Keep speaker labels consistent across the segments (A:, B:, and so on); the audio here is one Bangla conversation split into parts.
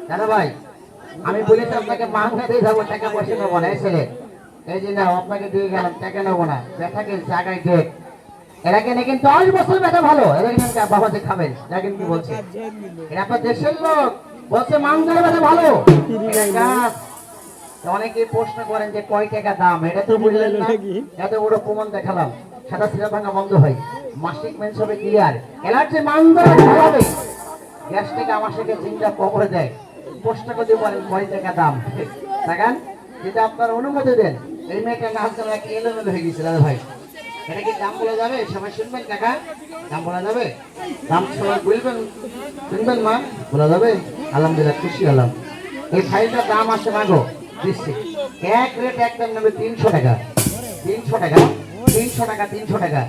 A: দাদা ভাই, আমি বলেছি আপনাকে মাংনা দিয়ে যাবো, টাকা পয়সা নেবো না। ছেলে এই যে না, আপনাকে দিয়ে গেলাম, টাকা নেবো না। ব্যথা কিনছে আগায় গেট, এরা কেনে কিন্তু 10 বছর ব্যথা ভালো। এরা কিন্তু বাবা যে খাবেন, দেখেন কি বলছে। এরা আপনার দেশের লোক বলছে মাংনার ব্যথা ভালো। এটা গাছ। অনেকে প্রশ্ন করেন যে কয় টাকা দাম, এটা তো বুঝলেন না। এত বড় প্রমাণ দেখালাম, সাদা সিরা ভাঙা বন্ধ হয়, মাসিক মেন্স হবে ক্লিয়ার, অ্যালার্জি মাংনা ভালো হবে। গ্যাস থেকে আমার সাথে চিন্তা কবরে দেয়, প্রশ্ন করতে পারেন কয় টাকা দাম। দেখেন, যেটা আপনার অনুমতি দেন। এই মেয়েটা নাচ গান এক এলোমেলো হয়ে গেছিল ভাই। এটা কি দাম বলা যাবে? সবাই শুনবেন কাকা, দাম বলা যাবে? দাম সবাই বলবেন, শুনবেন মা, বলা যাবে? আলহামদুলিল্লাহ, খুশি হলাম। এই ফাইলটার দাম আছে মাগো দিচ্ছি, এক রেট একদম নেবে 300 টাকা। 300 টাকা, 300 টাকা, 300 টাকা।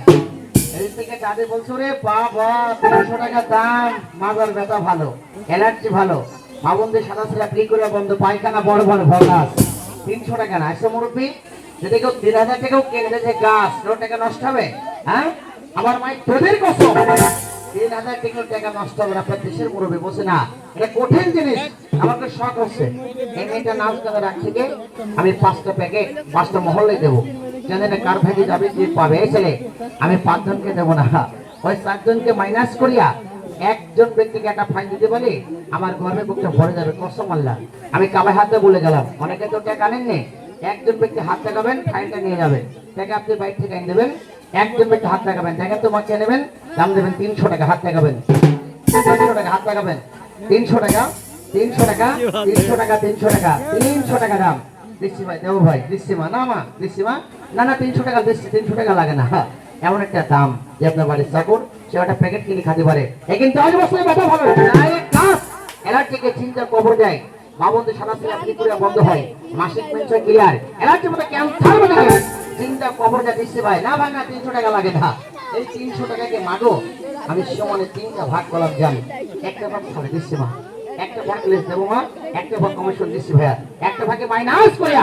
A: এই থেকে দাদি বলছো রে বাবা, 300 টাকা দাম, মাজার ব্যথা ভালো, অ্যালার্জি ভালো, মা বোনদের সাদা সাদা ফ্রি করে বন্ধ, পায়খানা বড় বড় ভগাস। 300 টাকা না আসলে মুরব্বী, যদি কেউ 3000 টাকাও কিনে দেয় গাছ, 100 টাকা নষ্ট হবে? হ্যাঁ, আমার মায়ের তোদের কসম, 3000 টাকা নষ্ট হবে। আপনার দেশের মুরব্বী বলছে না, এটা কঠিন জিনিস। আমাকে শখ হচ্ছে এই মেয়েটা নাচ গানে রাখছে, আমি 5টা প্যাকেট 5টা মহল্লে দেবো, জানেন না কার ভাগে যাবে, যে পাবে। এই ছেলে আমি 5 জনকে দেবো না, ওই 4 জনকে মাইনাস করিয়া একজন ব্যক্তিকে একটা ফাইন দিতে বলি, আমার গর্বে বুকটা ভরে যাবে। কসম আল্লাহ, আমি কাবায় হাতে বলে গেলাম। অনেকে তো টাকা আনেননি, একজন ব্যক্তি হাত লাগাবেন, ফাইনটা নিয়ে যাবেন, টাকা আপনি বাইক থেকে এনে দেবেন। একজন ব্যক্তি হাত লাগাবেন, টাকা তোমাকে নেবেন, দাম দেবেন 300 টাকা। হাত লাগাবেন 300 টাকা, হাত লাগাবেন 300 টাকা, 300 টাকা, 300 টাকা, 300 টাকা, 300 টাকা দাম দিচ্ছি ভাই। দেবো ভাই, দিচ্ছি মা, না মা দিচ্ছি মা, না না 300 টাকা দিচ্ছি, 300 টাকা লাগে না। এমন একটা দাম যে আপনার বাড়ির চাকর সে একটা প্যাকেট কিনে খাতে পারে। এই কিন্তু 10 বছরের ব্যথা ভালো, অ্যালার্জিকে চিন্তা কবর দেয়, মা বন্ধু সাদা সিরা ফ্রি করে বন্ধ হয়, মাসিক মেন্স ক্লিয়ার, অ্যালার্জি মতো ক্যান্সার বলে চিন্তা কবর দেয়। দিচ্ছি ভাই, না ভাই না 300 টাকা লাগে না। এই 300 টাকাকে মাগো আমি সমানে 3টা ভাগ করলাম, জানি একটা ভাগ খাবে। দিচ্ছি মা, একটা ভাগ লেস দেবো মা, একটা ভাগ কমিশন দিচ্ছি ভাইয়া, একটা ভাগে মাইনাস করিয়া।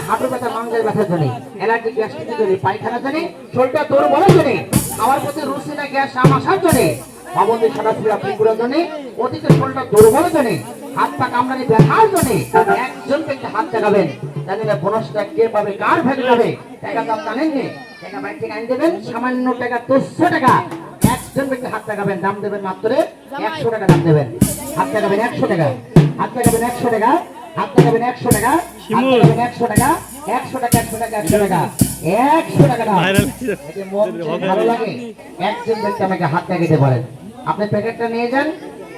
A: হাঁটু ব্যথা, মাংসের ব্যথার জন্য, অ্যালার্জি গ্যাস্ট্রিকের জন্য, পায়খানার জন্য, শরীরটা দুর্বলের জন্য, আমার প্রতি রুচি না গ্যাস আসার জন্য, বাবনদের সাদা সিরা ফ্রিকুরার জন্য, অতীতের শরীরটা দুর্বলের জন্য, হাত পা কামড়ানি ব্যথার জন্য একজন ব্যক্তি হাত লাগাবেন। জানি না বোনাসটা কে পাবে, কার ভাগে যাবে, টাকা দাম জানেননি। টাকা বাইরে থেকে আনি দেবেন, সামান্য টাকা 200 টাকা। একজন ব্যক্তি হাত লাগাবেন, দাম দেবেন মাত্র 100 টাকা। দাম দেবেন, হাত লাগাবেন 100 টাকা, হাত লাগাবেন 100 টাকা, হাত লাগাবেন 100 টাকা, হাত লাগাবেন 100 টাকা, 100 টাকা, 100 টাকা, 100 টাকা, 100 টাকা দাম। এতে মন ভালো লাগে, একজন ব্যক্তি আমাকে হাত লাগিয়ে পারেন। আপনি প্যাকেটটা নিয়ে যান,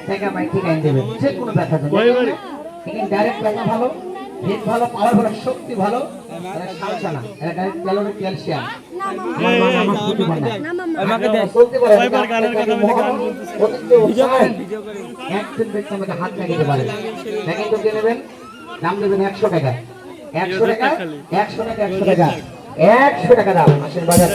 A: টাকা বাইরে থেকে আনি দেবেন, যে কোনো ব্যথা জন্য। এখানে ডাইরেক্ট ব্যথা ভালো, হিট ভালো, পাওয়ার ভালো, শক্তি ভালো, এটা সালসা না, এটা ডাইরেক্ট ক্যালোরি, ক্যালসিয়াম। একজন ব্যক্তি আমাকে হাত লাগিয়ে পারেন, প্যাকেট তো কিনে নেবেন, দাম দেবেন 100 টাকা, 100 টাকা, 100 টাকা, 100 টাকা, 100 টাকা দাম। আসেন বাজার